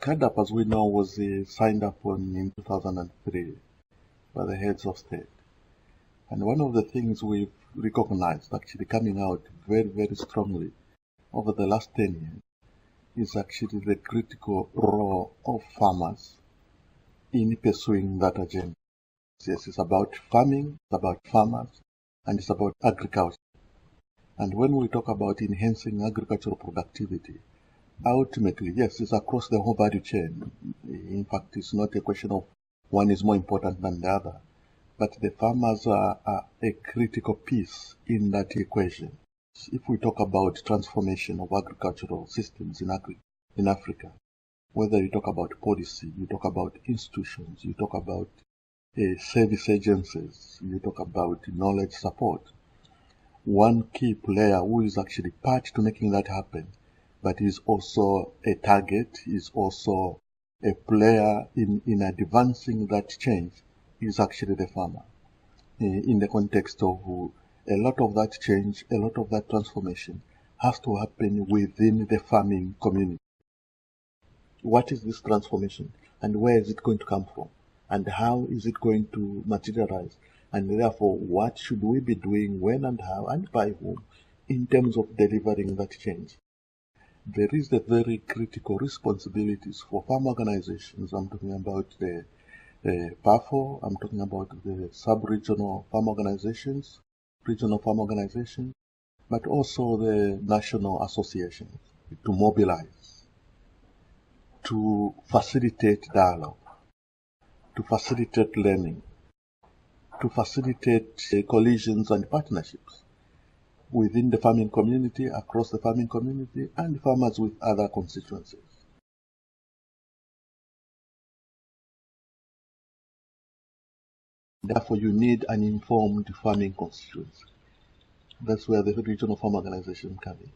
CAADP, as we know, was signed up in 2003 by the heads of state. And one of the things we've recognized, actually coming out very, very strongly over the last 10 years, is actually the critical role of farmers in pursuing that agenda. Yes, it's about farming, it's about farmers, and it's about agriculture. And when we talk about enhancing agricultural productivity, ultimately, yes, it's across the whole value chain. In fact, it's not a question of one is more important than the other, but the farmers are a critical piece in that equation. If we talk about transformation of agricultural systems in Africa, whether you talk about policy, you talk about institutions, you talk about service agencies, you talk about knowledge support, one key player who is actually part to making that happen, but is also a target, is also a player in advancing that change, is actually the farmer. In the context of a lot of that change, a lot of that transformation has to happen within the farming community. What is this transformation, and where is it going to come from, and how is it going to materialize, and therefore what should we be doing, when and how and by whom, in terms of delivering that change. There is a very critical responsibilities for farm organizations. I'm talking about the PAFO, I'm talking about the sub-regional farm organizations, regional farm organizations, but also the national associations, to mobilize, to facilitate dialogue, to facilitate learning, to facilitate collisions and partnerships within the farming community, across the farming community, and farmers with other constituencies. Therefore, you need an informed farming constituency. That's where the regional farm organization comes in,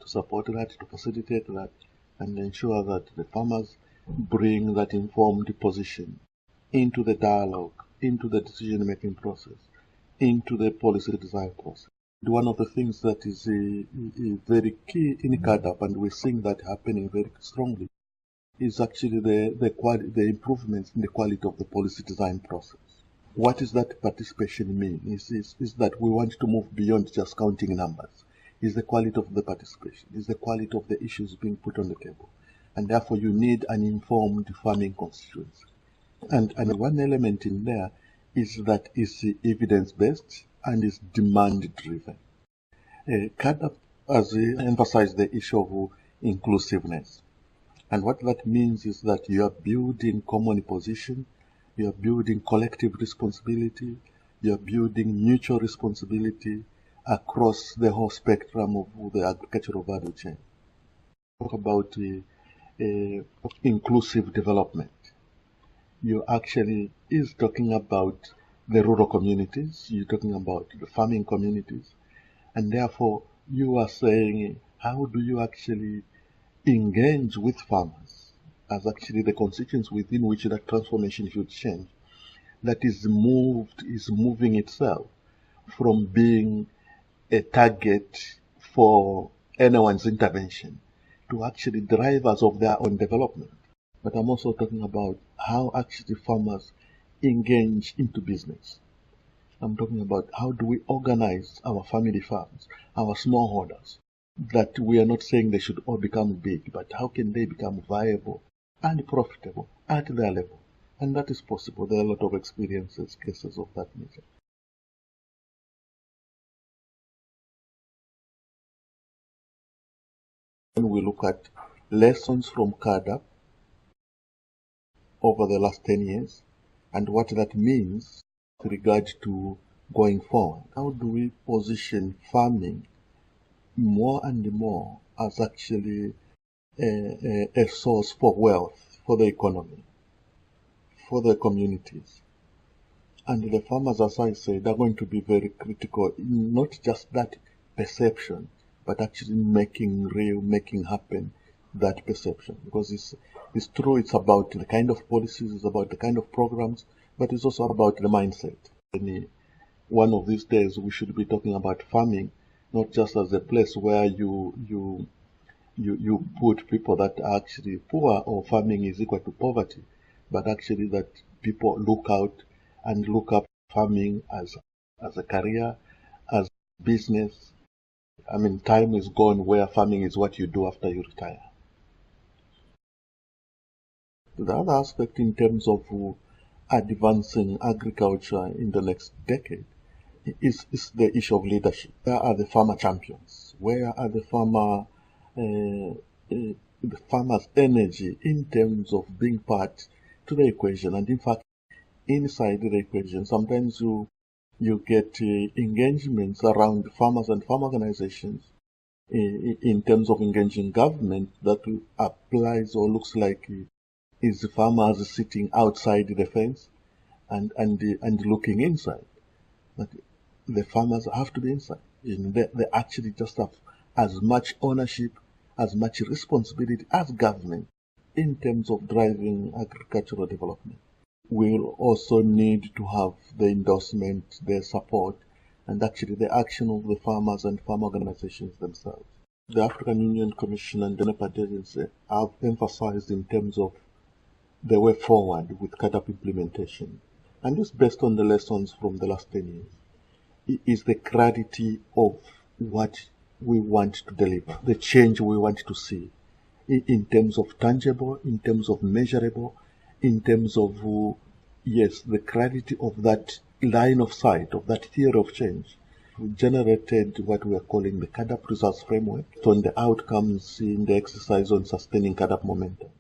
to support that, to facilitate that, and ensure that the farmers bring that informed position into the dialogue, into the decision-making process, into the policy design process. One of the things that is very key in CAADP, and we're seeing that happening very strongly, is actually the improvements in the quality of the policy design process. What does that participation mean? Is that we want to move beyond just counting numbers. Is the quality of the participation, is the quality of the issues being put on the table. And therefore you need an informed farming constituency. And one element in there is that it's evidence-based and is demand-driven. CAADP has emphasized the issue of inclusiveness. And what that means is that you are building common position, you are building collective responsibility, you are building mutual responsibility across the whole spectrum of the agricultural value chain. Talk about inclusive development. You actually is talking about the rural communities, you're talking about the farming communities, and therefore you are saying, how do you actually engage with farmers as actually the constituents within which that transformation should change, that is moving itself from being a target for anyone's intervention to actually drivers of their own development. But I'm also talking about how actually farmers engage into business. I'm talking about how do we organize our family farms, our smallholders, that we are not saying they should all become big, but how can they become viable and profitable at their level? And that is possible. There are a lot of experiences, cases of that nature. When we look at lessons from CAADP over the last 10 years and what that means with regard to going forward, how do we position farming more and more as actually a source for wealth for the economy, for the communities? And the farmers, as I said, are going to be very critical in not just that perception, but actually making happen that perception. Because it's true, it's about the kind of policies, it's about the kind of programs, but it's also about the mindset. And one of these days we should be talking about farming, not just as a place where you you put people that are actually poor, or farming is equal to poverty, but actually that people look out and look up farming as a career, as business. I mean, time is gone where farming is what you do after you retire. The other aspect in terms of advancing agriculture in the next decade is the issue of leadership. Where are the farmer champions? Where are the the farmers' energy in terms of being part to the equation? And in fact, inside the equation, sometimes you get engagements around farmers and farm organizations in terms of engaging government that applies or looks like is the farmers sitting outside the fence and looking inside. But the farmers have to be inside. They actually just have as much ownership, as much responsibility as government in terms of driving agricultural development. We'll also need to have the endorsement, the support, and actually the action of the farmers and farm organizations themselves. The African Union Commission and the NEPAD agency have emphasized in terms of the way forward with CAADP implementation. And this based on the lessons from the last 10 years. It is the clarity of what we want to deliver, the change we want to see in terms of tangible, in terms of measurable, in terms of, yes, the clarity of that line of sight, of that theory of change. We generated what we are calling the CAADP results framework on the outcomes in the exercise on sustaining CAADP momentum.